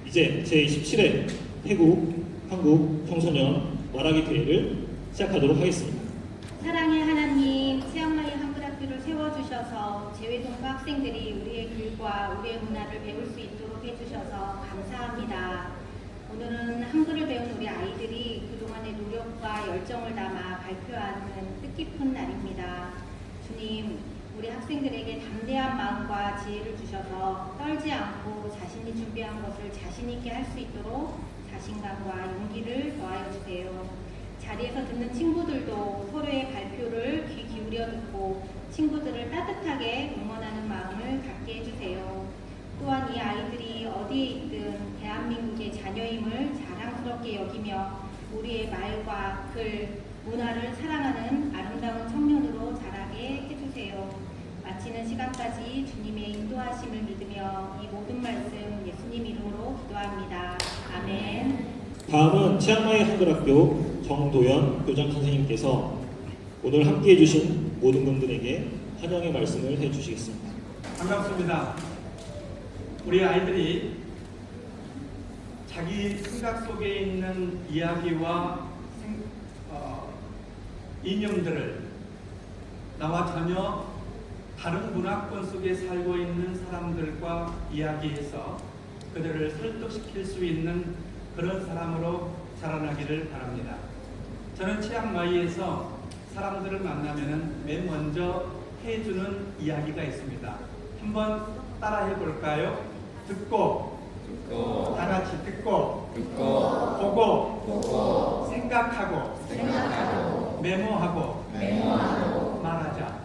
이제 제17회 태국 한국 청소년 말하기 대회를 시작하도록 하겠습니다. 사랑의 하나님, 치앙마이 한글학교를 세워주셔서 재외동포 학생들이 우리의 길과 우리의 문화를 배울 수 있도록 해주셔서 감사합니다. 오늘은 한글을 배운 우리 아이들이 그동안의 노력과 열정을 담아 발표하는 뜻깊은 날입니다. 주님, 우리 학생들에게 담대한 마음과 지혜를 주셔서 떨지 않고 자신이 준비한 것을 자신 있게 할 수 있도록 자신감과 용기를 더하여 주세요. 자리에서 듣는 친구들도 서로의 발표를 귀 기울여 듣고 친구들을 따뜻하게 응원하는 마음을 갖게 해주세요. 또한 이 아이들이 어디에 있든 대한민국의 자녀임을 자랑스럽게 여기며 우리의 말과 글, 문화를 사랑하는 아름다운 청년으로 자라게 해주세요. 마치는 시간까지 주님의 인도하심을 믿으며 이 모든 말씀 예수님 이름으로 기도합니다. 아멘. 다음은 치앙마이 한글학교 정도연 교장 선생님께서 오늘 함께해 주신 모든 분들에게 환영의 말씀을 해주시겠습니다. 반갑습니다. 우리 아이들이 자기 생각 속에 있는 이야기와 이념들을 나와 전혀 다른 문화권 속에 살고 있는 사람들과 이야기해서 그들을 설득시킬 수 있는 그런 사람으로 자라나기를 바랍니다. 저는 치앙마이에서 사람들을 만나면 맨 먼저 해주는 이야기가 있습니다. 한번 따라해 볼까요? 듣고 다 같이 듣고 보고 생각하고 메모하고 말하자.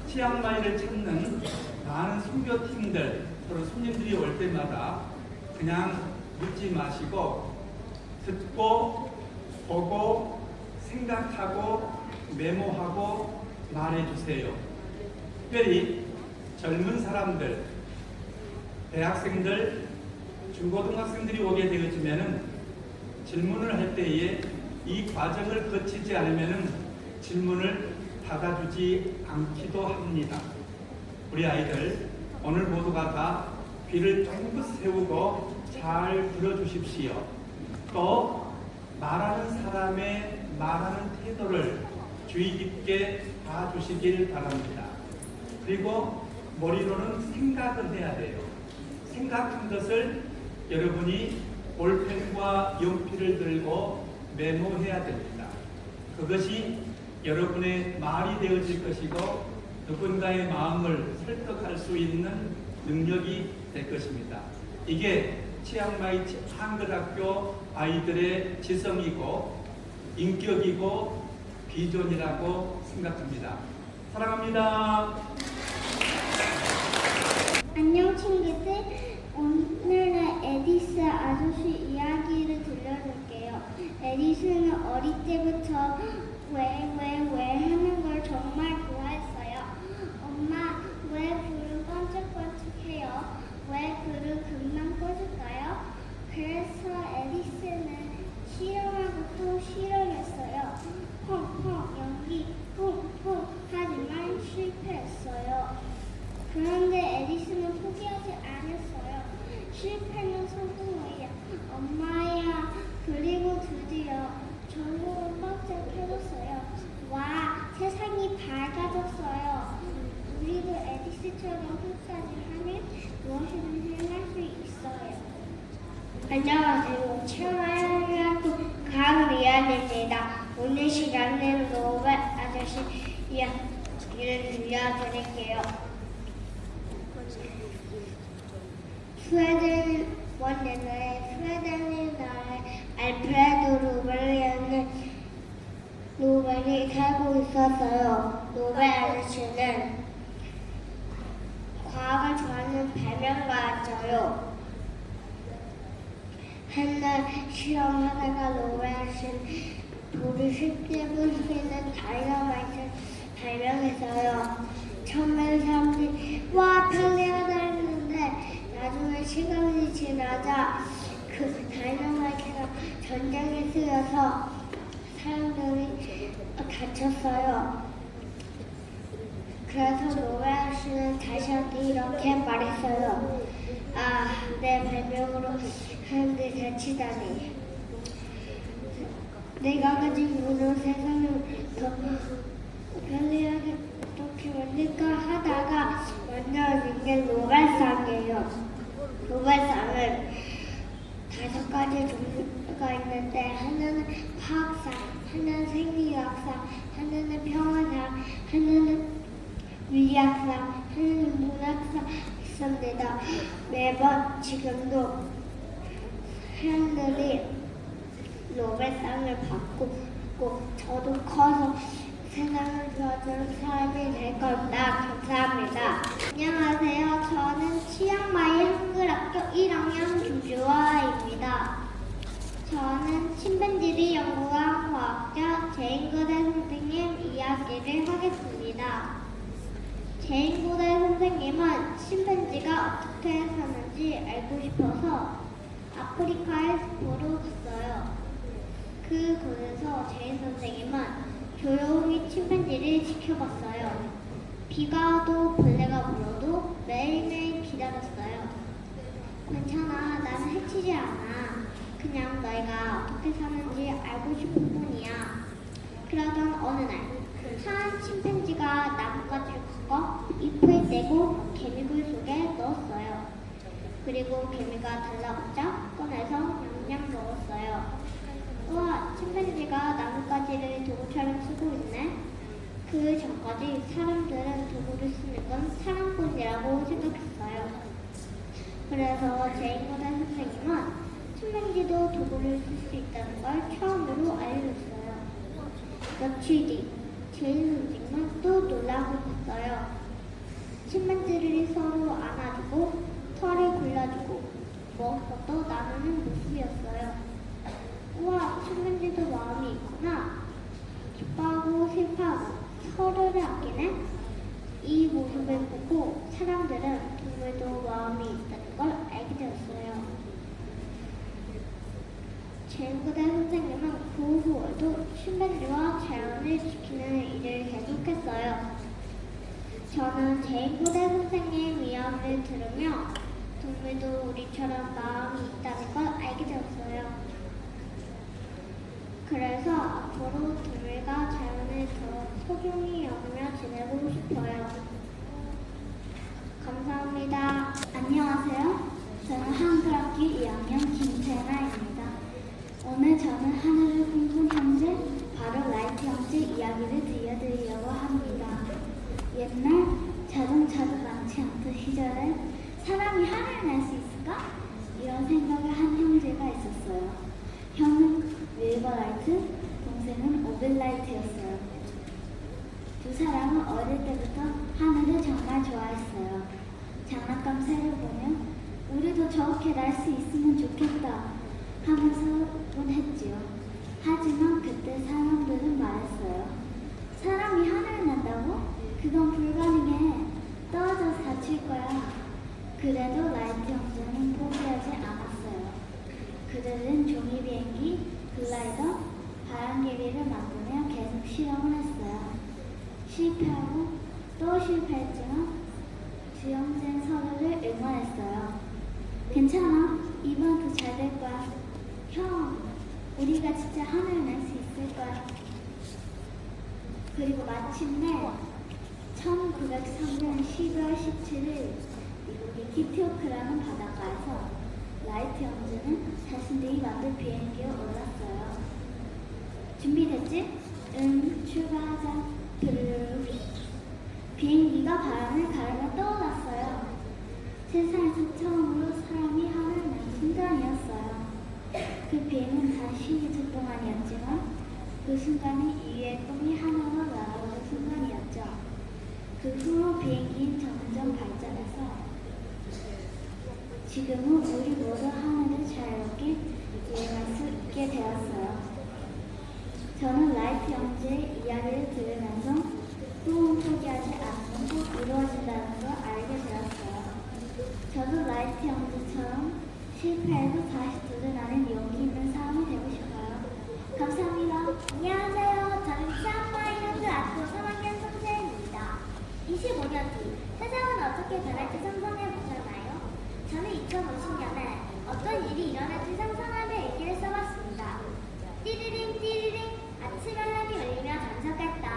치앙마이를 찾는 많은 선교팀들, 서로 손님들이 올 때마다 그냥 묻지 마시고 듣고 보고 생각하고 메모하고 말해주세요. 특별히 젊은 사람들, 대학생들, 중고등학생들이 오게 되어지면은 질문을 할 때에 이 과정을 거치지 않으면은 질문을 받아주지 않기도 합니다. 우리 아이들 오늘 모두가 다 귀를 쫑긋 세우고 잘 들어주십시오. 또 말하는 사람의 말하는 태도를 주의 깊게 봐주시길 바랍니다. 그리고 머리로는 생각을 해야 돼요. 생각한 것을 여러분이 볼펜과 연필을 들고 메모해야 됩니다. 그것이 여러분의 말이 되어질 것이고 누군가의 마음을 설득할 수 있는 능력이 될 것입니다. 이게 치앙마이 한글학교 아이들의 지성이고 인격이고 비전이라고 생각합니다. 사랑합니다. 안녕 친구들, 오늘은 에디스 아저씨 이야기를 들려줄게요. 에디슨은 어릴 때부터 왜 하는 걸 정말 좋아했어요. 엄마, 왜 불은 번쩍번쩍해요? 왜 불은 금방 꺼질까요? 그래서 에디슨은 실험하고 또 실험했어요. 펑펑 연기 퐁퐁 하지만 실패했어요. 그런데 에디슨은 포기하지 않았어요. 실패는 성공이야. 엄마야, 그리고 드디어 전구가 꽉 펴졌어요. 와, 세상이 밝아졌어요. 우리도 에디슨처럼 끝까지 하면 무엇이든 해낼 수 있어요. 안녕하세요. 치앙마이 강미안입니다. 오늘 시간에는 로봇 아저씨 이야기를 들려드릴게요. 스웨덴의 나라에 알프레도 로벨이라는 로벨이 살고 있었어요. 로벨 아저씨는 과학을 좋아하는 발명가였어요. 한날 실험하다가 로벨 아저씨는 불을 쉽게 불 수 있는 다이너마이트를 발명했어요. 처음에는 사람들이 와 편리하다 했는데 나중에 시간이 지나자 그 다이너마이트가 전쟁에 쓰여서 사람들이 다쳤어요. 그래서 로벨 아저씨는 다시한테 이렇게 말했어요. 내 별명으로 하는데 다치다니. 내가 가진 모든 세상을 더 편리하게 어떻게 만들까 하다가 만들어진 게 노벨상이에요. 노벨상은 5가지 종류가 있는데 하나는 화학상, 하나는 생리학상, 하나는 평화상, 하나는 물리학상, 하나는 문학상 있습니다. 매번 지금도 사람들이 노벨상을 받고 저도 커서 세상을 도와주는 사람이 될 겁니다. 감사합니다. 안녕하세요. 저는 치앙마이 한글학교 1학년 김주아입니다. 저는 침팬지를 연구한 과학자 제인고대 선생님 이야기를 하겠습니다. 제인고대 선생님은 침팬지가 어떻게 사는지 알고 싶어서 아프리카에 보러 갔어요. 그곳에서 제인 선생님은 조용히 침팬지를 지켜봤어요. 비가 와도 벌레가 물어도 매일매일 기다렸어요. 괜찮아, 나는 해치지 않아. 그냥 너희가 어떻게 사는지 알고 싶은 뿐이야. 그러던 어느 날, 한 침팬지가 나뭇가지를 꺾어 잎을 떼고 개미굴 속에 넣었어요. 그리고 개미가 달라붙자 꺼내서 냠냠 먹었어요. 우와, 침팬지가 나뭇가지를 도구처럼 쓰고 있네. 그 전까지 사람들은 도구를 쓰는 건 사랑꾼이라고 생각했어요. 그래서 제인고대 선생님은 침팬지도 도구를 쓸 수 있다는 걸 처음으로 알려줬어요. 며칠 뒤 제인 선생님은 또 놀라고 봤어요. 침팬지를 서로 안아주고 털을 골라주고 무엇도 나누는 모습이었어요. 우와, 침팬지도 마음이 있구나. 기뻐하고 슬퍼하고 서로를 아끼네. 이 모습을 보고 사람들은 동물도 마음이 있다는 걸 알게 되었어요. 제인고대 선생님은 그 후에도 침팬지와 자연을 지키는 일을 계속했어요. 저는 제인고대 선생님 이야기를 들으며 동물도 우리처럼 마음이 있다는 걸 알게 되었어요. 그래서 앞으로 동물과 자연을 더 소중히 여기며 지내고 싶어요. 감사합니다. 안녕하세요. 저는 한글학교 2학년 김채나입니다. 오늘 저는 하늘을 꿈꾼 형제, 바로 라이트 형제 이야기를 들려드리려고 합니다. 옛날 자동차도 많지 않던 시절에 사람이 하늘을 날 수 있을까? 이런 생각을 한 형제가 있었어요. 형은 윌버라이트, 동생은 오빌라이트였어요. 두 사람은 어릴 때부터 하늘을 정말 좋아했어요. 장난감 새를 보면 우리도 저렇게 날 수 있으면 좋겠다 하면서는 했지요. 하지만 그때 사람들은 말했어요. 사람이 하늘을 난다고? 그건 불가능해. 떨어져서 다칠 거야. 그래도 라이트 형제는 포기하지 않았어요. 그들은 종이 비행기, 글라이더, 바람개비를 만들며 계속 실험을 했어요. 실패하고 또 실패했지만 두 형제는 서로를 응원했어요. 괜찮아, 이번 더 잘 될 거야. 형, 우리가 진짜 하늘을 날 수 있을 거야. 그리고 마침내 1903년 12월 17일 미국의 키티오크라는 바닷가에서 라이트 형제는 자신들이 만든 비행기에 올랐어요. 준비됐지? 응, 출발하자. 드르르. 비행기가 바람을 가르며 떠올랐어요. 세상에서 처음으로 사람이 하늘을 난 순간이었어요. 그 비행은 단 12초 동안이었지만 그 순간이 이유의 꿈이 하늘로 날아오는 순간이었죠. 그 후로 비행기는 점점 발전해서 지금은 우리 모두 하늘을 자유롭게 여행할 수 있게 되었어요. 저는 라이트 형제의 이야기를 들으면서 꿈은 포기하지 않는 꼭 이루어진다는 걸 알게 되었어요. 저도 라이트 형제처럼 실패해도 다시 도전하는 용기 있는 사람이 되고 싶어요. 감사합니다. 안녕하세요. 저는 치앙마이 한글학교 3학년 손재입니다. 25년 뒤 세상은 어떻게 변할지 상상해 보셨나요? 저는 2050년에 어떤 일이 일어날지 상상하며 일기를 써봤습니다. 띠리링 띠리링 아침 알람이 울리며 잠석했다.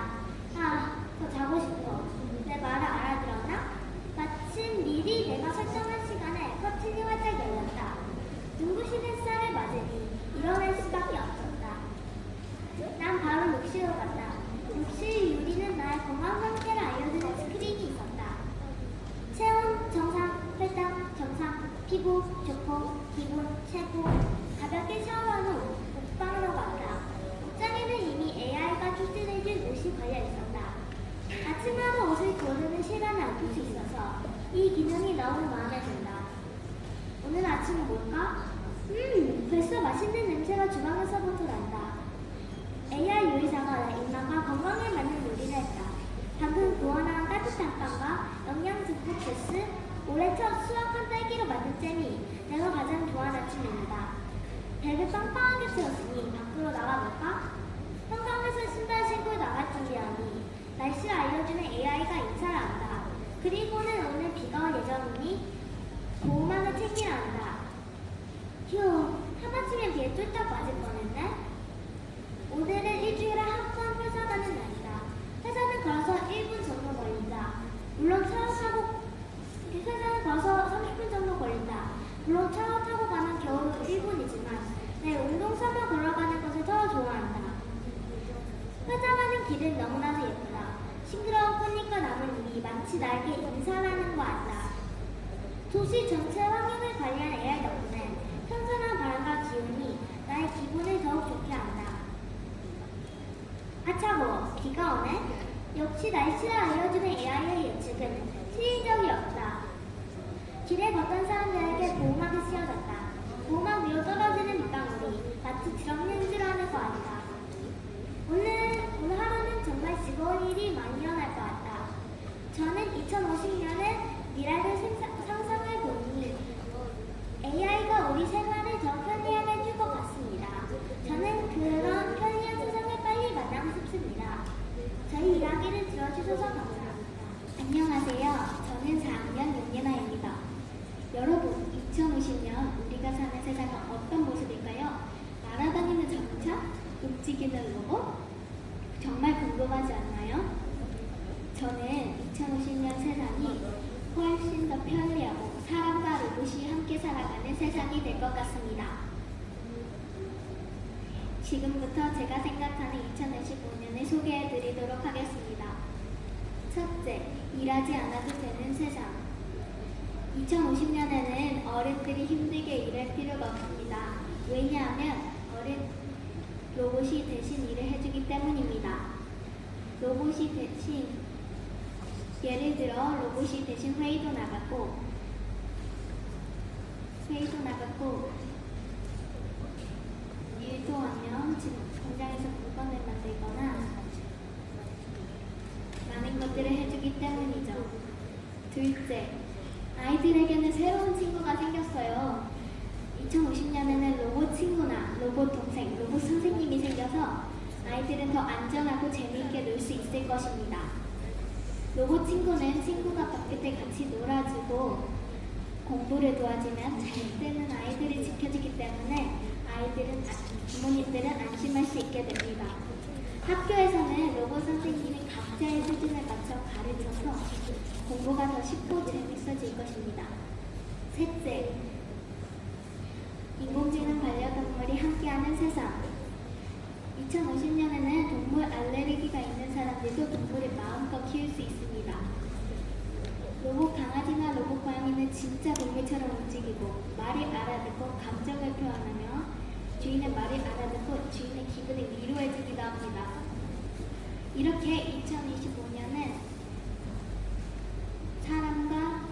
아, 더 자고 싶어. 내 말을 알아들었나? 마침 미리 내가 설정한 시간에 커튼이 활짝 열렸다. 눈부신 햇살을 맞으니 일어날 수밖에 없었다. 난 바로 욕실로 갔다. 욕실 유리는 나의 건강 상태를 알려주는 스크린이 있었다. 체온 정상, 혈당 정상, 피부 좋고, 기분 최고. 가볍게 샤워한 후 옷방으로 갔다. 옷장에는 이미 AI가 추천해준 옷이 걸려 있었다. 아침마다 옷을 고르는 시간을 알릴 수 있어서 이 기능이 너무 마음에 든다. 오늘 아침은 뭘까? 벌써 맛있는 냄새가 주방에서부터 난다. AI 요리사가 내 입맛과 건강에 맞는 요리를 했다. 방금 구워나온 따뜻한 빵과 영양증폭 주스, 올해 첫 수확한 딸기로 만든 잼이 내가 가장 좋아하는 아침입니다. 배를 빵빵하게 채웠으니 밖으로 나가볼까? 한강에서 신발 신고 나갈 준비하니 날씨를 알려주는 AI가 인사를 한다. 그리고는 오늘 비가 올 예정이니 보호막을 챙기려 한다. 휴, 하마치면 비에 쫄딱 맞을 뻔했네. 오늘은 일주일에 한 번 회사 가는 날이다. 회사는 걸어서 1분 정도 걸린다. 물론 차로 타고 회사는 걸어서 30분 정도 걸린다. 물론 차로 타고 가면 겨우 1분이지만 내 운동 삼아 걸어가는 것을 더 좋아한다. 회사 가는 길은 너무나도 예쁘다. 싱그러운 꽃잎과 나뭇잎이 마치 나에게 인사하는 것 같다. 도시 전체 환경을 관리하는 AI 덕분에 선선한 바람과 기운이 나의 기분을 더욱 좋게 한다. 아차고, 비가 오네? 역시 날씨를 알려주는 AI의 예측은 실질적이었다. 길에 걷던 사람들에게 보호막이 씌워졌다. 보호막 위로 떨어지는 빗방울이 마치 드럼 연주를 하는 것 같다. 오늘 하루는 정말 즐거운 일이 많이 일어날 것 같다. 저는 2050년에 미래를 상상해 보니 AI가 우리 생활을 더 편리하게 해줄 것 같습니다. 저는 그런 편리한 세상을 빨리 만나고 싶습니다. 저희 이야기를 들어주셔서 감사합니다. 안녕하세요. 저는 4학년 윤예나입니다. 여러분, 2050년 우리가 사는 세상은 어떤 모습일까요? 날아다니는 자동차? 움직이는 로봇? 정말 궁금하지 않나요? 저는 2050년 세상이 훨씬 더 편리하고 사람과 로봇이 함께 살아가는 세상이 될 것 같습니다. 지금부터 제가 생각하는 2025년을 소개해 드리도록 하겠습니다. 첫째, 일하지 않아도 되는 세상. 2050년에는 어른들이 힘들게 일할 필요가 없습니다. 왜냐하면 로봇이 대신 일을 해주기 때문입니다. 예를 들어 로봇이 대신 회의도 나갔고 일도 하며 공장에서 물건을 만들거나 많은 것들을 해주기 때문이죠. 둘째, 아이들에게는 새로운 친구가 생겼어요. 2050년에는 로봇 친구나 로봇 동생, 로봇 선생님이 생겨서 아이들은 더 안전하고 재미있게 놀 수 있을 것입니다. 로봇 친구는 친구가 바쁠 때 같이 놀아주고 공부를 도와주면 잘 때는 아이들을 지켜주기 때문에 부모님들은 안심할 수 있게 됩니다. 학교에서는 로봇 선생님이 각자의 수준에 맞춰 가르쳐서 공부가 더 쉽고 재밌어질 것입니다. 셋째, 인공지능 반려동물이 함께하는 세상. 2050년에는 동물 알레르기가 있는 사람들도 동물을 마음껏 키울 수 있습니다. 로봇 강아지나 로봇 고양이는 진짜 동물처럼 움직이고 말을 알아듣고 감정을 표현하며 주인의 말을 알아듣고 주인의 기분을 위로해주기도 합니다. 이렇게 2025년은 사람과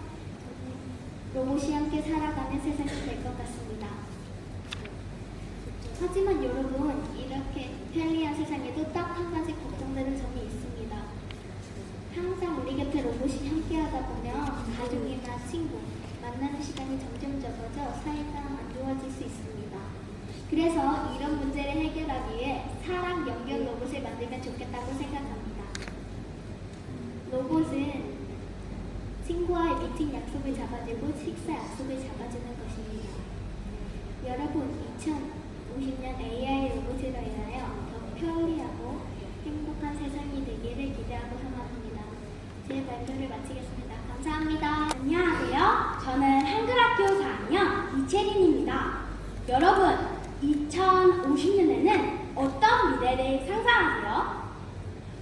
로봇이 함께 살아가는 세상이 될 것 같습니다. 하지만 여러분, 이렇게 편리한 세상에도 딱 한 가지 걱정되는 점이 있습니다. 항상 우리 곁에 로봇이 함께하다 보면 가족이나 친구, 만나는 시간이 점점 적어져 사이가 안 좋아질 수 있습니다. 그래서 이런 문제를 해결하기 위해 사람 연결 로봇을 만들면 좋겠다고 생각합니다. 로봇은 친구와의 미팅 약속을 잡아주고 식사 약속을 잡아주는 것입니다. 여러분, 2050년 AI 로봇으로 인하여 더 편리하고 행복한 세상이 되기를 기대하고 소망합니다. 제 발표를 마치겠습니다. 감사합니다. 안녕하세요. 저는 한글학교 4학년 이채린입니다. 여러분, 2050년에는 어떤 미래를 상상하세요?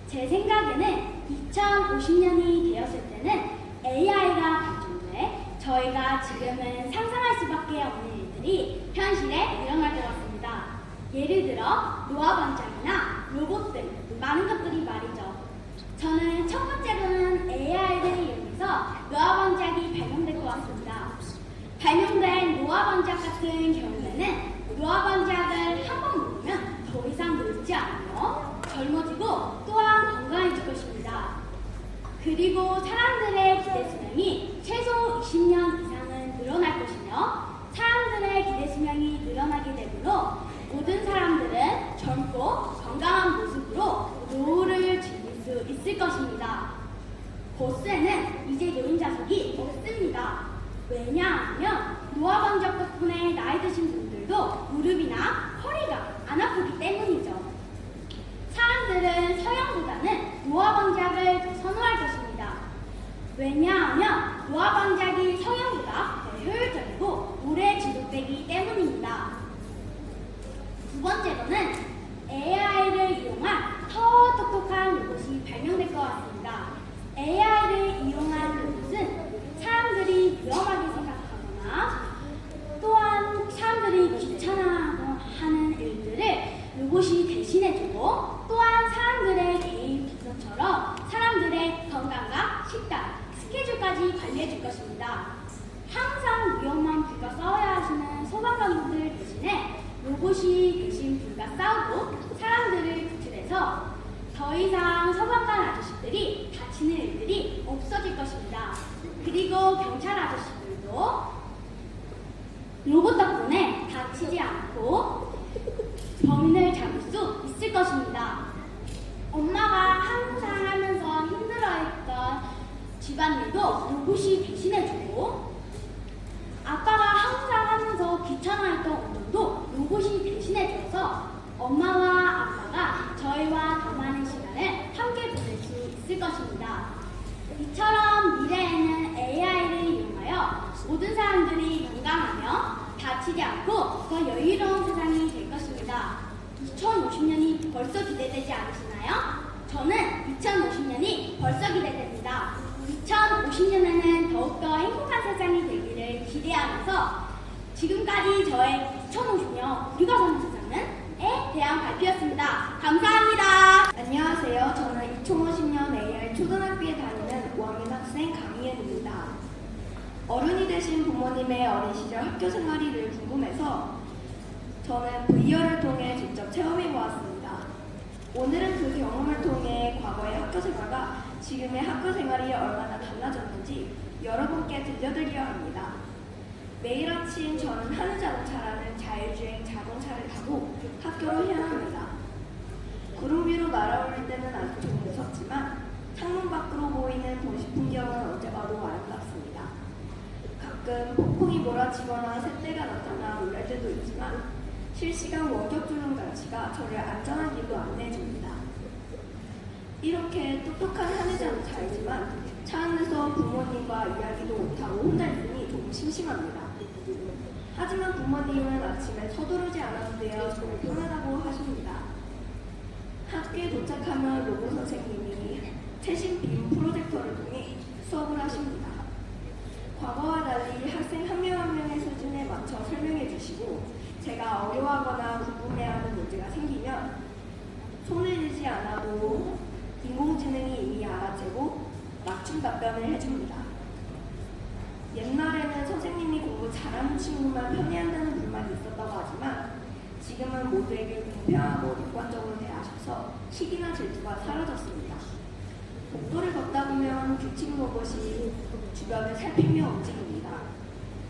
제 생각에는 2050년이 되었을 때는 AI가 발전돼 저희가 지금은 상상할 수밖에 없는 일들이 현실에 일어날 것 같습니다. 예를 들어 노화 반짝이나 로봇 등 많은 것들이 말이죠. 저는 첫 번째로는 AI를 이용해서 노화 반짝이 발명될 것 같습니다. 발명된 노화 반짝 같은 경우에는 노화 반짝을 한 번 누르면 더 이상 늙지 않으며 젊어지고 또한 건강해질 것입니다. 그리고 사람들의 기대 수명이 최소 20년 이상은 늘어날 것이며 사람들의 기대 수명이 늘어나게 되므로 모든 사람들은 젊고 건강한 모습으로 노후를 즐길 수 있을 것입니다. 버스에는 이제 노인좌석이 없습니다. 왜냐하면 노화 반짝 덕분에 나이 드신 분들도 무릎이나 허리가 안 아프기 때문이죠. 사람들은 서양보다는 노화 방작을 더 선호할 것입니다. 왜냐하면 노화 방작이 서양보다 더 효율적이고 오래 지속되기 때문입니다. 두 번째로는 AI를 이용한 더 똑똑한 로봇이 발명될 것 같습니다. AI를 이용한 로봇은 사람들이 위험하게 생각하거나 또한 사람들이 귀찮아하는 일들을 로봇이 대신해주고 또한 사람들의 개인 비서처럼 사람들의 건강과 식단, 스케줄까지 관리해줄 것입니다. 항상 위험한 불과 싸워야 하시는 소방관분들 대신에 로봇이 대신 불과 싸우고 사람들을 구출해서 더 이상 소방관 아저씨들이 다치는 일들이 없어질 것입니다. 그리고 경찰 아저씨들도 로봇 덕분에 다치지 않고 범인을 잡을 수 있을 것입니다. 엄마가 항상 하면서 힘들어했던 집안일도 로봇이 대신해주고 아빠가 항상 하면서 귀찮아했던 운동도 로봇이 대신해줘서 엄마와 아빠가 저희와 더 많은 시간을 함께 보낼 수 있을 것입니다. 이처럼 미래에는 AI를 이용하여 모든 사람들이 건강하며 다치지 않고 더 여유로운 세상이 될 것입니다. 2050년이 벌써 기대되지 않으시나요? 저는 2050년이 벌써 기대됩니다. 2050년에는 더욱더 행복한 세상이 되기를 기대하면서 지금까지 저의 2050년 우리가 사는 세상은에 대한 발표였습니다. 감사합니다. 안녕하세요. 저는 2050년 AI 초등학교에 다니는 5학년 학생 강희은입니다. 어른이 되신 부모님의 어린 시절 학교 생활이 늘 궁금해서 저는 VR을 통해 직접 체험해 보았습니다. 오늘은 그 경험을 통해 과거의 학교 생활과 지금의 학교 생활이 얼마나 달라졌는지 여러분께 들려드리려 합니다. 매일 아침 저는 하늘자동차라는 자율주행 자동차를 타고 학교로 향합니다. 구름 위로 날아오를 때는 아직 좀 무섭지만 창문 밖으로 보이는 도시 풍경은 언제 봐도 아름답습니다. 가끔 폭풍이 몰아치거나 새떼가 나타나 놀랄 때도 있지만 실시간 원격 조종 장치가 저를 안전한 길로 안내해줍니다. 이렇게 똑똑한 하늘자동차이지만 차 안에서 부모님과 이야기도 못하고 혼자 있으니 조금 심심합니다. 하지만 부모님은 아침에 서두르지 않아도 되어 정말 편하다고 하십니다. 학교에 도착하면 로봇 선생님이 최신 빔 프로젝터를 통해 수업을 하십니다. 과거와 달리 학생 한 명 한 명의 수준에 맞춰 설명해 주시고 제가 어려워하거나 궁금해하는 문제가 생기면 손을 들지 않아도 인공지능이 이미 알아채고 맞춤 답변을 해줍니다. 옛날에는 선생님이 공부 잘하는 친구만 편애한다는 불만이 있었다고 하지만 지금은 모두에게 공평하고 객관적으로 대하셔서 시기나 질투가 사라졌습니다. 복도를 걷다 보면 규칙 로봇이 주변을 살피며 움직입니다.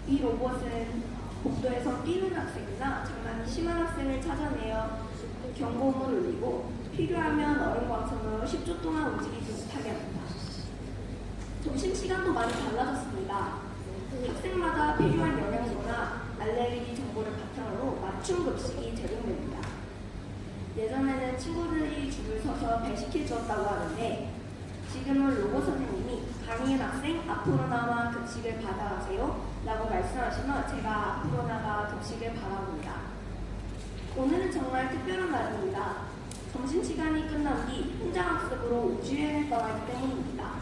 이 로봇은 복도에서 뛰는 학생이나 장난이 심한 학생을 찾아내어 경고음을 울리고 필요하면 어른 광선으로 10초 동안 움직이지 못하게 합니다. 점심시간도 많이 달라졌습니다. 학생마다 필요한 영양소나 알레르기 정보를 바탕으로 맞춤 급식이 제공됩니다. 예전에는 친구들이 줄을 서서 배식해 주었다고 하는데 지금은 로봇 선생님이 강희은 학생 앞으로 나와 급식을 받아가세요 라고 말씀하시면 제가 앞으로 나가 급식을 받아봅니다. 오늘은 정말 특별한 날입니다. 점심시간이 끝난 뒤 현장학습으로 우주여행을 떠나기 때문입니다.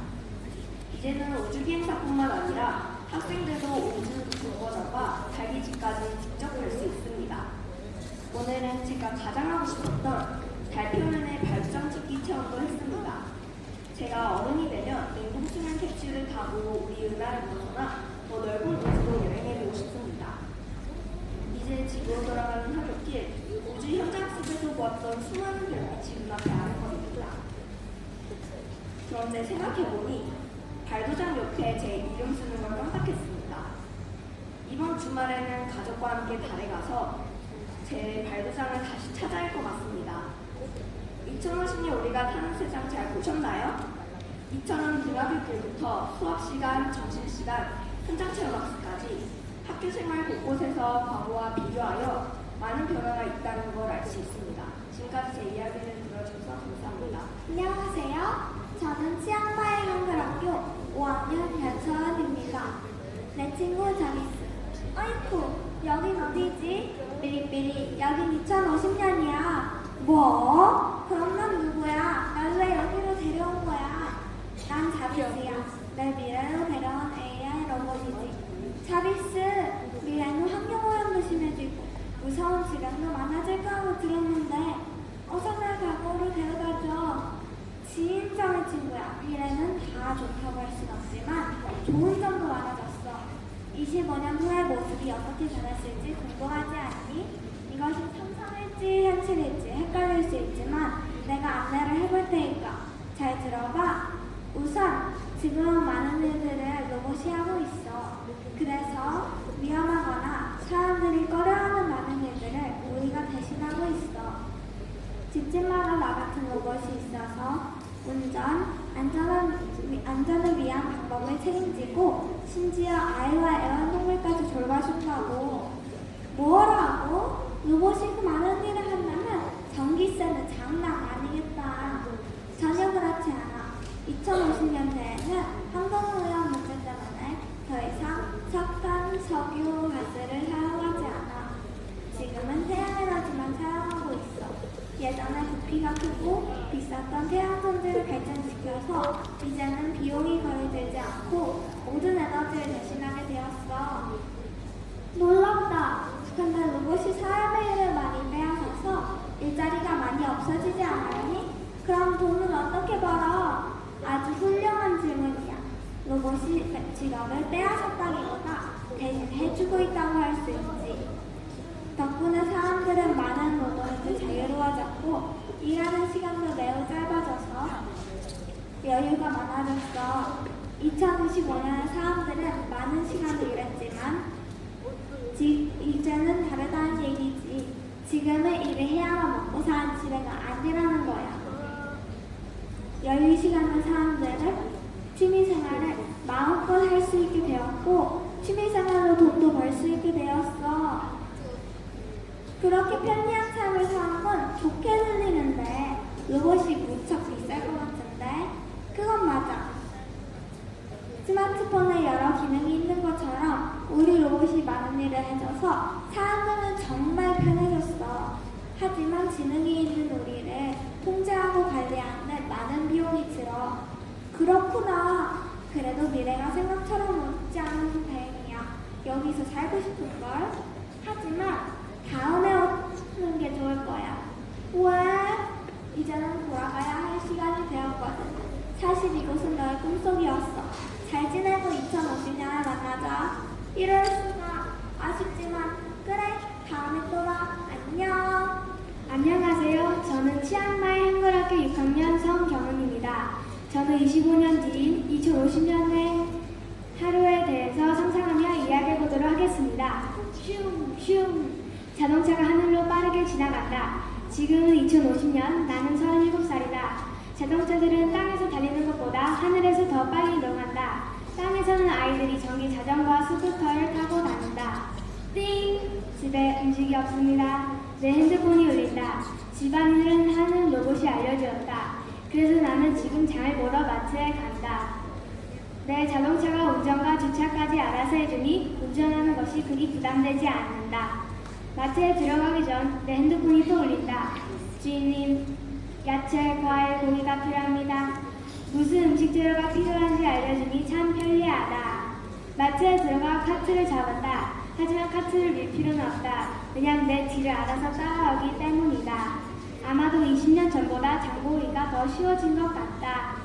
이제는 우주비행사뿐만 아니라 학생들도 우주 정거장과 달기지까지 직접 갈 수 있습니다. 오늘은 제가 가장 하고 싶었던 달표면의 발주장 찍기 체험도 했습니다. 제가 어른이 되면 인공수면 캡슐을 타고 우리 은하를 벗어나 더 넓은 우주로 여행해보고 싶습니다. 이제 지구로 돌아가는 하굣길, 우주 현장학습에서 보았던 수많은 별빛이 눈앞에 아른거립니다. 그런데 생각해보니 발도장 옆에 제 이름 쓰는 걸 깜빡했습니다. 이번 주말에는 가족과 함께 달에 가서 제 발도장을 다시 찾아야 할 것 같습니다. 2050년 우리가 타는 세상 잘 보셨나요? 2000년 등하굣길부터 수업시간, 점심시간, 현장체험학습까지 학교 생활 곳곳에서 과거와 비교하여 많은 변화가 있다는 걸 알 수 있습니다. 지금까지 제 이야기를 들어주셔서 감사합니다. 안녕하세요. 저는 치앙마이 한글학교 5학년 변서연입니다. 내 친구 자비스. 어이쿠, 여긴 어디지? 삐리삐리, 여긴 2050년이야. 뭐? 그럼 넌 누구야? 날 왜 여기로 데려온 거야? 난 자비스야. 날 미래로 데려온 AI 로봇이지. 자비스, 미래는 환경오염도 심해지고 무서운 질병도 많아질 거라고 들었는데 어서 날 과거로 데려가줘. 지인점의 친구야. 미래는 다 좋다고 할 순 없지만 좋은 점도 많아졌어. 25년 후의 모습이 어떻게 변했을지 궁금하지 않니? 이것이 상상일지 현실일지 헷갈릴 수 있지만 내가 안내를 해볼 테니까 잘 들어봐. 우선 지금은 많은 일들을 로봇이 하고 있어. 그래서 위험하거나 사람들이 꺼려하는 많은 일들을 우리가 대신하고 있어. 집집마다 나 같은 로봇이 있어서 운전, 안전을 위한 방법을 책임지고 심지어 아이와 애완동물까지 돌봐준다고. 뭐라고? 로봇이 그 많은 일을 한다면 전기세는 장난 아니겠다. 전혀 그렇지 않아. 2050년대에는 환경오염 문제 때문에 더 이상 석탄, 석유, 가스를 사용하지 않아. 지금은 태양에너지만 사용하고 있어. 예전에 부피가 크고 비쌌던 태양전지를 발전시켜서 이제는 비용이 거의 들지 않고 모든 에너지를 대신하게 되었어. 놀랍다. 근데 로봇이 사람의 일을 많이 빼앗아서 일자리가 많이 없어지지 않았니? 그럼 돈은 어떻게 벌어? 아주 훌륭한 질문이야. 로봇이 직업을 빼앗았다기보다 대신 해주고 있다고 할 수 있지. 덕분에 사람들은 많은 노동에서 자유로워졌고 일하는 시간도 매우 짧아져서 여유가 많아졌어. 2025년에 사람들은 많은 시간을 일했지만 이제는 다르다는 얘기지. 지금은 일을 해야만 먹고 사는 시대가 아니라는 거야. 여유 시간은 사람들은 취미생활을 마음껏 할 수 있게 되었고 취미생활로 돈도 벌 수 있게 되었어. 그렇게 편리한 삶을 사는 건 좋게 들리는데 로봇이 무척 비쌀 것 같은데 그건 맞아. 스마트폰에 여러 기능이 있는 것처럼 우리 로봇이 많은 일을 해줘서 사람들은 정말 편해졌어. 하지만 지능이 있는 우리를 통제하고 관리하는 많은 비용이 들어. 그렇구나. 그래도 미래가 생각처럼 오지 않은 다행이야. 여기서 살고 싶은걸. 하지만 다음에 오는 게 좋을 거야. 왜? 이제는 돌아가야 할 시간이 되었거든. 사실 이곳은 너의 꿈속이었어. 잘 지내고 2050년에 만나자. 이럴 수가. 아쉽지만 그래. 다음에 또 봐. 안녕. 안녕하세요. 저는 치앙마이 한글학교 6학년 성경은입니다. 저는 25년 뒤인 2050년의 하루에 대해서 상상하며 이야기해보도록 하겠습니다. 슝슝 자동차가 하늘로 빠르게 지나간다. 지금은 2050년, 나는 37살이다. 자동차들은 땅에서 달리는 것보다 하늘에서 더 빨리 이동한다. 땅에서는 아이들이 전기 자전거와 스쿠터를 타고 다닌다. 띵! 집에 음식이 없습니다. 내 핸드폰이 울린다. 집안일은 하는 로봇이 알려주었다. 그래서 나는 지금 장을 보러 마트에 간다. 내 자동차가 운전과 주차까지 알아서 해주니 운전하는 것이 그리 부담되지 않는다. 마트에 들어가기 전 내 핸드폰이 또 울린다. 주인님, 야채, 과일, 고기가 필요합니다. 무슨 음식 재료가 필요한지 알려주니 참 편리하다. 마트에 들어가 카트를 잡았다. 하지만 카트를 밀 필요는 없다. 그냥 내 뒤를 알아서 따라오기 때문이다. 아마도 20년 전보다 장보기가 더 쉬워진 것 같다.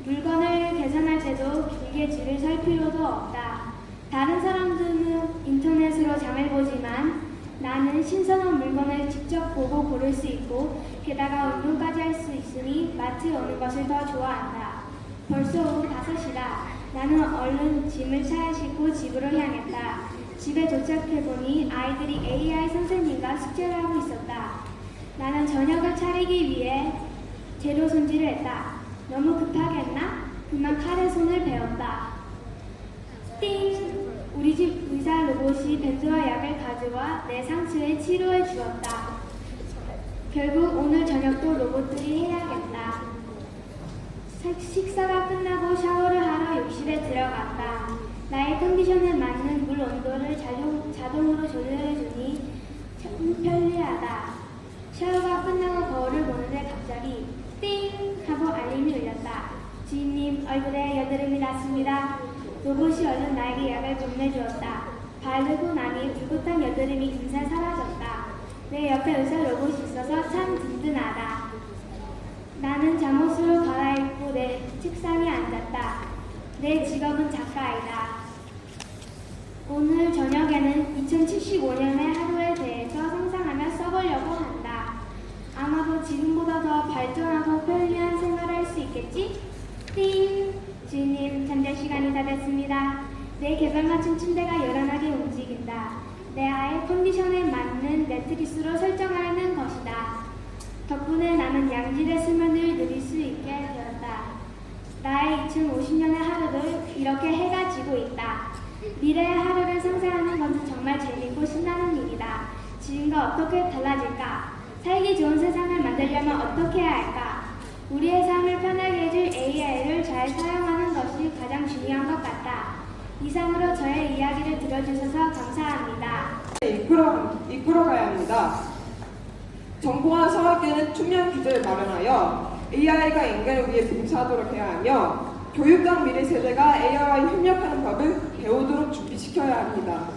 물건을 계산할 때도 길게 줄을 설 필요도 없다. 다른 사람들은 인터넷으로 장을 보지만 나는 신선한 물건을 직접 보고 고를 수 있고 게다가 운동까지 할 수 있으니 마트에 오는 것을 더 좋아한다. 벌써 오후 5시다. 나는 얼른 짐을 차에 싣고 집으로 향했다. 집에 도착해보니 아이들이 AI 선생님과 숙제를 하고 있었다. 나는 저녁을 차리기 위해 재료 손질을 했다. 너무 급하게 했나? 그만 칼에 손을 베었다. 띵! 우리 집 의사 로봇이 밴드와 약을 가져와 내 상처에 치료해 주었다. 결국 오늘 저녁도 로봇들이 해야겠다. 식사가 끝나고 샤워를 하러 욕실에 들어갔다. 나의 컨디션에 맞는 물 온도를 자동으로 조절해주니 참 편리하다. 샤워가 끝나고 거울을 보는데 갑자기 띵! 하고 알림이 울렸다. 주인님, 얼굴에 여드름이 났습니다. 로봇이 얼른 나에게 약을 건네주었다. 바르고 나니 불긋한 여드름이 금세 사라졌다. 내 옆에 의사 로봇이 있어서 참 든든하다. 나는 잠옷으로 갈아입고 내 책상에 앉았다. 내 직업은 작가이다. 오늘 저녁에는 2075년의 하루에 대해서 상상하며 써보려고 한다. 아마도 지금보다 더 발전하고 편리한 생활을 할 수 있겠지? 띵! 주인님, 잠잘 시간이 다 됐습니다. 내 개발 맞춤 침대가 요란하게 움직인다. 내 아이의 컨디션에 맞는 매트리스로 설정하는 것이다. 덕분에 나는 양질의 수면을 누릴 수 있게 되었다. 나의 2050년의 하루를 이렇게 해가 지고 있다. 미래의 하루를 상상하는 것은 정말 재밌고 신나는 일이다. 지금과 어떻게 달라질까? 살기 좋은 세상을 만들려면 어떻게 해야 할까? 우리의 삶을 편하게 해줄 AI를 잘 사용하는 것이 가장 중요한 것 같다. 이상으로 저의 이야기를 들어주셔서 감사합니다. 이끌어가야 합니다. 정부와 사학계는 투명 규제를 마련하여 AI가 인간을 위해 봉사하도록 해야 하며 교육감 미래 세대가 AI와 협력하는 법을 배우도록 준비시켜야 합니다.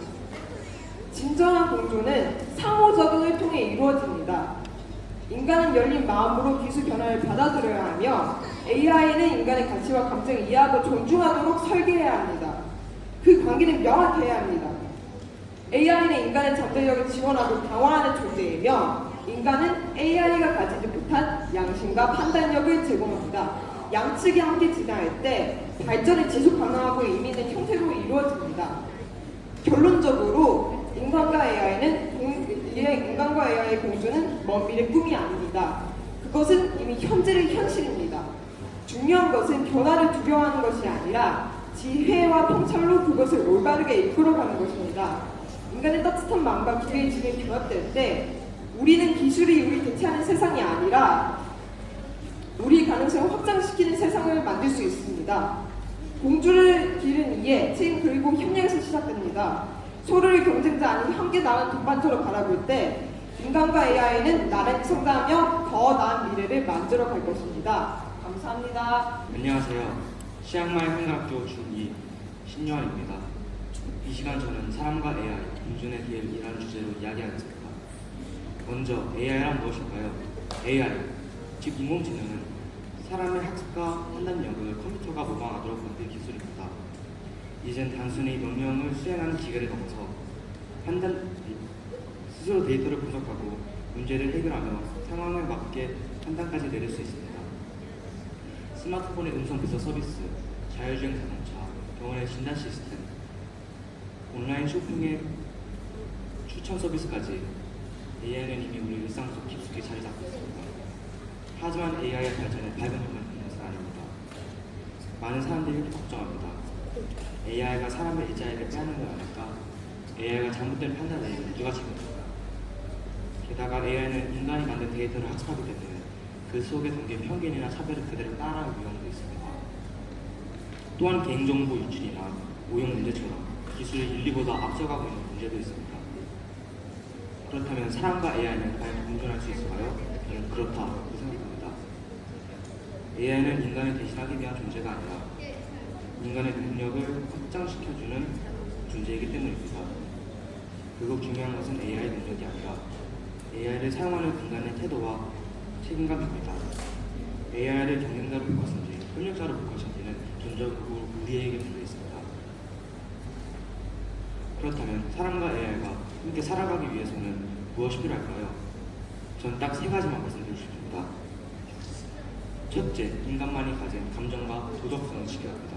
진정한 공존은 상호작용을 통해 이루어집니다. 인간은 열린 마음으로 기술 변화를 받아들여야 하며 AI는 인간의 가치와 감정을 이해하고 존중하도록 설계해야 합니다. 그 관계는 명확해야 합니다. AI는 인간의 잠재력을 지원하고 강화하는 존재이며 인간은 AI가 가지지 못한 양심과 판단력을 제공합니다. 양측이 함께 진행할 때 발전이 지속 가능하고 의미 있는 형태로 이루어집니다. 결론적으로 인간과 AI의 공존은 먼 미래 꿈이 아닙니다. 그것은 이미 현재의 현실입니다. 중요한 것은 변화를 두려워하는 것이 아니라 지혜와 통찰로 그것을 올바르게 이끌어가는 것입니다. 인간의 따뜻한 마음과 기회의 질이 결합될 때 우리는 기술이 우리 대체하는 세상이 아니라 우리의 가능성을 확장시키는 세상을 만들 수 있습니다. 공주를 기른 이해, 책임 그리고 협력에서 시작됩니다. 서로를 경쟁자 아닌 함께 나은 동반자로 바라볼 때 인간과 AI는 나란히 성장하며 더 나은 미래를 만들어 갈 것입니다. 감사합니다. 안녕하세요. 치앙마이 한국학교 중2 신유환입니다. 이 시간 저는 사람과 AI, 공존의 기회이라는 주제로 이야기하겠습니다. 먼저 AI란 무엇일까요? AI, 즉 인공지능은 사람의 학습과 판단력을 컴퓨터가 모방하도록 만든 기술입니다. 이젠 단순히 명령을 수행하는 기계를 넘어서 스스로 데이터를 분석하고 문제를 해결하며 상황에 맞게 판단까지 내릴 수 있습니다. 스마트폰의 음성 비서 서비스, 자율주행 자동차, 병원의 진단 시스템, 온라인 쇼핑의 추천 서비스까지 AI는 이미 우리 일상 속 깊숙이 자리 잡고 있습니다. 하지만 AI의 발전에 밝은 힘을 준 것은 아닙니다. 많은 사람들이 이렇게 걱정합니다. AI가 사람의 일자리를 빼앗는 건 아닐까? AI가 잘못된 판단을 내리면 누가 책임질까? 게다가 AI는 인간이 만든 데이터를 학습하기 때문에 그 속에 담긴 편견이나 차별을 그대로 따라할 위험도 있습니다. 또한 개인정보 유출이나 오용 문제처럼 기술이 인류보다 앞서가고 있는 문제도 있습니다. 그렇다면 사람과 AI는 과연 공존할 수 있을까요? 저는 그렇다고 생각합니다. AI는 인간을 대신하기 위한 존재가 아니라 인간의 능력을 확장시켜주는 존재이기 때문입니다. 그리고 중요한 것은 AI 능력이 아니라 AI를 사용하는 인간의 태도와 책임감입니다. AI를 경쟁자로 볼 것인지 협력자로 볼 것인지는 전적으로 우리에게 달려 있습니다. 그렇다면 사람과 AI가 함께 살아가기 위해서는 무엇이 필요할까요? 전 딱 세 가지만 말씀드리고 싶습니다. 첫째, 인간만이 가진 감정과 도덕성을 지켜야 합니다.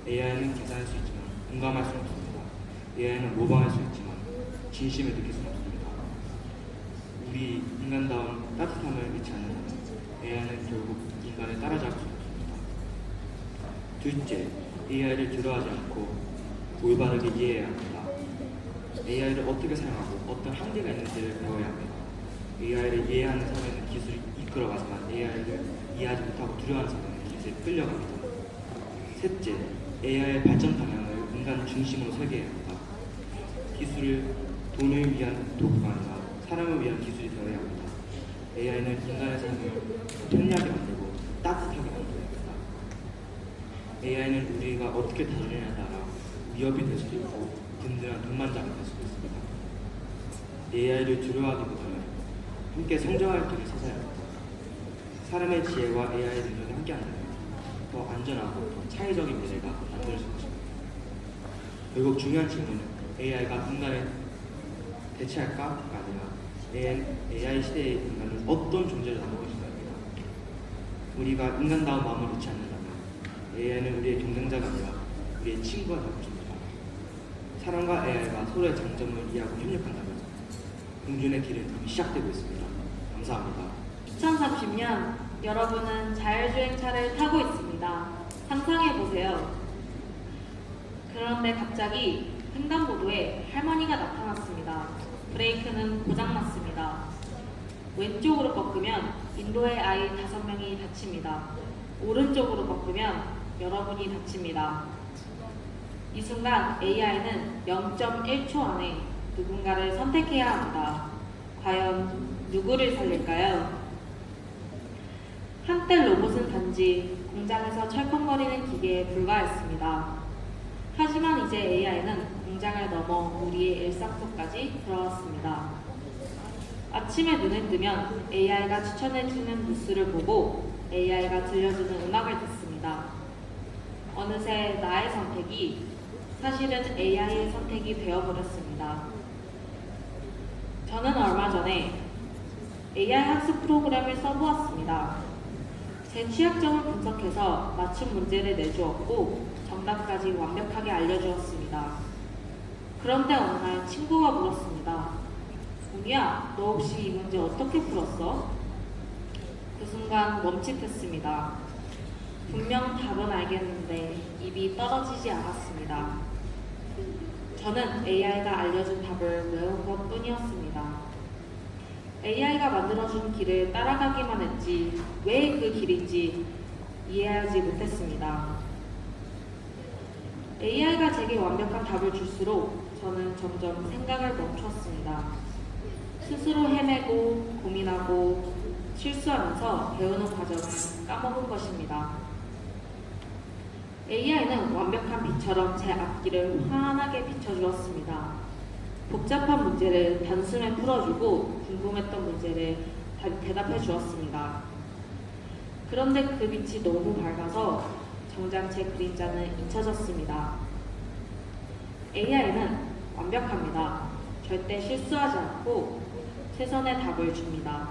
AI는 계산할 수 있지만 공감할 수는 없습니다. AI는 모방할 수 있지만 진심을 느낄 수는 없습니다. 우리 인간다운 따뜻함을 잃지 않는다면 AI는 결국 인간을 따라잡을 수 없습니다. 둘째, AI를 두려워하지 않고 올바르게 이해해야 합니다. AI를 어떻게 사용하고 어떤 한계가 있는지를 배워야 합니다. AI를 이해하는 사람에는 기술이 이끌어가지만 AI를 이해하지 못하고 두려워하는 사람에는 기술에 끌려갑니다. 셋째, AI의 발전 방향을 인간 중심으로 설계해야 합니다. 기술을 돈을 위한 도구가 아니라 사람을 위한 기술이 되어야 합니다. AI는 인간의 삶을 편리하게 만들고 따뜻하게 만들어야 합니다. AI는 우리가 어떻게 다루느냐에 따라 위협이 될 수도 있고 든든한 동반자가 될 수도 있습니다. AI를 두려워하기보다는 함께 성장할 길을 찾아야 합니다. 사람의 지혜와 AI의 능력이 함께한다면 더 안전하고 더 차이적인 미래가 만들 수 있습니다. 결국 중요한 질문은 AI가 인간을 대체할까가 아니라 AI 시대의 인간은 어떤 존재로 남을 것인가입니다. 우리가 인간다운 마음을 잃지 않는다면 AI는 우리의 경쟁자가 아니라 우리의 친구가 될 것입니다. 사람과 AI가 서로의 장점을 이해하고 협력한다면 공존의 길은 이미 시작되고 있습니다. 감사합니다. 2030년 여러분은 자율주행차를 타고 있습니다. 상상해보세요. 그런데 갑자기 횡단보도에 할머니가 나타났습니다. 브레이크는 고장났습니다. 왼쪽으로 꺾으면 인도의 아이 5명이 다칩니다. 오른쪽으로 꺾으면 여러분이 다칩니다. 이 순간 AI는 0.1초 안에 누군가를 선택해야 합니다. 과연 누구를 살릴까요? 한때 로봇은 단지 공장에서 철컹거리는 기계에 불과했습니다. 하지만 이제 AI는 공장을 넘어 우리의 일상 속까지 들어왔습니다. 아침에 눈을 뜨면 AI가 추천해주는 뉴스를 보고 AI가 들려주는 음악을 듣습니다. 어느새 나의 선택이 사실은 AI의 선택이 되어버렸습니다. 저는 얼마 전에 AI 학습 프로그램을 써보았습니다. 제 취약점을 분석해서 맞춤 문제를 내주었고 정답까지 완벽하게 알려주었습니다. 그런데 어느 날 친구가 물었습니다. 웅이야, 너 혹시 이 문제 어떻게 풀었어? 그 순간 멈칫했습니다. 분명 답은 알겠는데 입이 떨어지지 않았습니다. 저는 AI가 알려준 답을 외운 것 뿐이었습니다. AI가 만들어준 길을 따라가기만 했지 왜 그 길인지 이해하지 못했습니다. AI가 제게 완벽한 답을 줄수록 저는 점점 생각을 멈췄습니다. 스스로 헤매고 고민하고 실수하면서 배우는 과정을 까먹은 것입니다. AI는 완벽한 빛처럼 제 앞길을 환하게 비춰주었습니다. 복잡한 문제를 단숨에 풀어주고 궁금했던 문제를 대답해 주었습니다. 그런데 그 빛이 너무 밝아서 정작 제 그림자는 잊혀졌습니다. AI는 완벽합니다. 절대 실수하지 않고 최선의 답을 줍니다.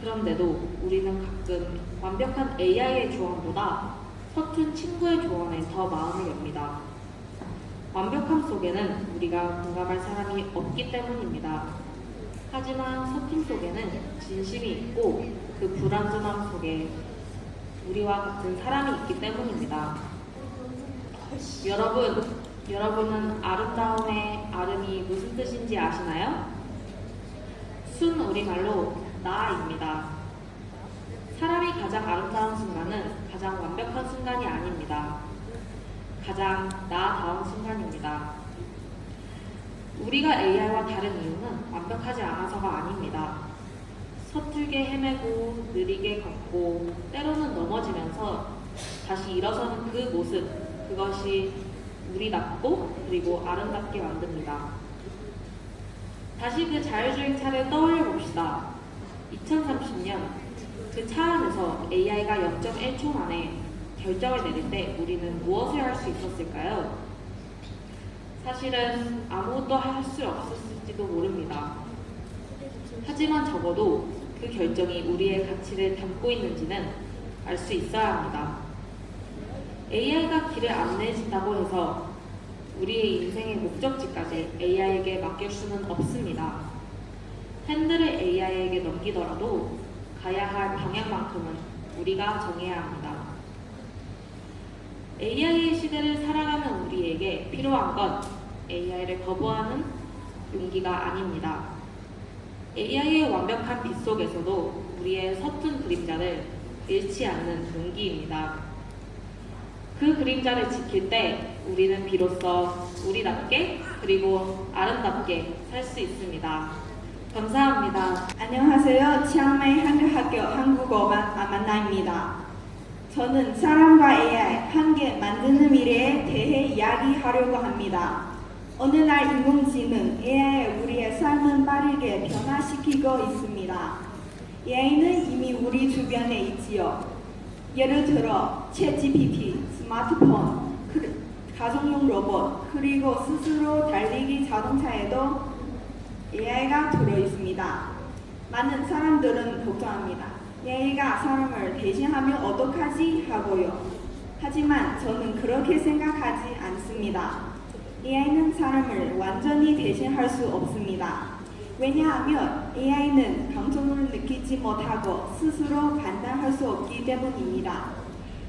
그런데도 우리는 가끔 완벽한 AI의 조언보다 서툰 친구의 조언에 더 마음을 엽니다. 완벽함 속에는 우리가 공감할 사람이 없기 때문입니다. 하지만 서툰 속에는 진심이 있고 그 불완전함 속에 우리와 같은 사람이 있기 때문입니다. 여러분은 아름다움의 아름이 무슨 뜻인지 아시나요? 순 우리말로 나입니다. 사람이 가장 아름다운 순간은 가장 완벽한 순간이 아닙니다. 가장 나다운 순간입니다. 우리가 AI와 다른 이유는 완벽하지 않아서가 아닙니다. 서툴게 헤매고 느리게 걷고 때로는 넘어지면서 다시 일어서는 그 모습, 그것이 우리답고 그리고 아름답게 만듭니다. 다시 그 자율주행차를 떠올려 봅시다. 2030년 그 차 안에서 AI가 0.1초 만에 결정을 내릴 때 우리는 무엇을 할 수 있었을까요? 사실은 아무것도 할 수 없었을지도 모릅니다. 하지만 적어도 그 결정이 우리의 가치를 담고 있는지는 알 수 있어야 합니다. AI가 길을 안내해준다고 해서 우리의 인생의 목적지까지 AI에게 맡길 수는 없습니다. 핸들을 AI에게 넘기더라도 가야 할 방향만큼은 우리가 정해야 합니다. AI의 시대를 살아가는 우리에게 필요한 건 AI를 거부하는 용기가 아닙니다. AI의 완벽한 빛 속에서도 우리의 서툰 그림자를 잃지 않는 용기입니다. 그 그림자를 지킬 때 우리는 비로소 우리답게 그리고 아름답게 살 수 있습니다. 감사합니다. 안녕하세요. 치앙마이 한류학교 한국어반 아만나입니다. 저는 사람과 AI 함께 만드는 미래에 대해 이야기하려고 합니다. 어느 날 인공지능 AI 우리의 삶을 빠르게 변화시키고 있습니다. AI는 이미 우리 주변에 있지요. 예를 들어 챗GPT, 스마트폰, 가정용 로봇, 그리고 스스로 달리기 자동차에도 AI가 들어있습니다. 많은 사람들은 걱정합니다. AI가 사람을 대신하면 어떡하지? 하고요. 하지만 저는 그렇게 생각하지 않습니다. AI는 사람을 완전히 대신할 수 없습니다. 왜냐하면 AI는 감정을 느끼지 못하고 스스로 판단할 수 없기 때문입니다.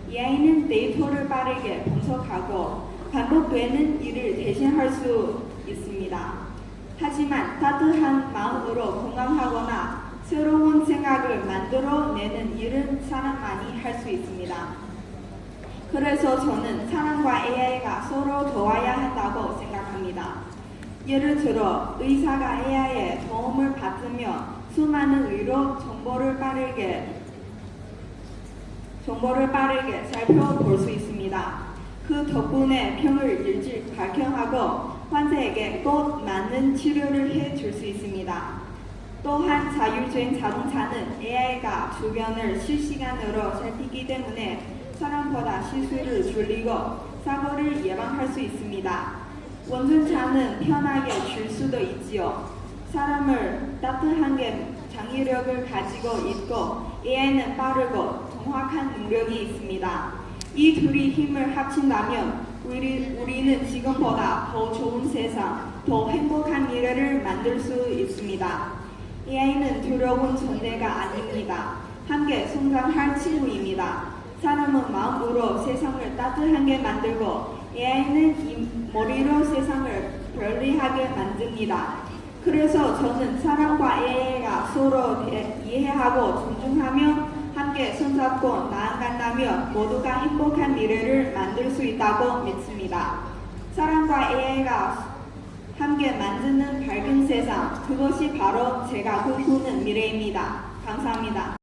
AI는 데이터를 빠르게 분석하고 반복되는 일을 대신할 수 있습니다. 하지만 따뜻한 마음으로 공감하거나 새로운 생각을 만들어내는 일은 사람만이 할 수 있습니다. 그래서 저는 사람과 AI가 서로 도와야 한다고 생각합니다. 예를 들어 의사가 AI의 도움을 받으며 수많은 의료 정보를 빠르게 살펴볼 수 있습니다. 그 덕분에 병을 일찍 발견하고 환자에게 꼭 맞는 치료를 해줄 수 있습니다. 또한 자율주행 자동차는 AI가 주변을 실시간으로 살피기 때문에 사람보다 실수를 줄이고 사고를 예방할 수 있습니다. 원전차는 편하게 줄 수도 있지요. 사람을 따뜻하게 장의력을 가지고 있고 AI는 빠르고 정확한 능력이 있습니다. 이 둘이 힘을 합친다면 우리는 지금보다 더 좋은 세상, 더 행복한 미래를 만들 수 있습니다. AI는 두려운 존재가 아닙니다. 함께 성장할 친구입니다. 사람은 마음으로 세상을 따뜻하게 만들고 AI는 머리로 세상을 편리하게 만듭니다. 그래서 저는 사람과 AI가 서로 이해하고 존중하며 함께 손잡고 나아간다면 모두가 행복한 미래를 만들 수 있다고 믿습니다. 사람과 AI가 함께 만드는 밝은 세상, 그것이 바로 제가 꿈꾸는 미래입니다. 감사합니다.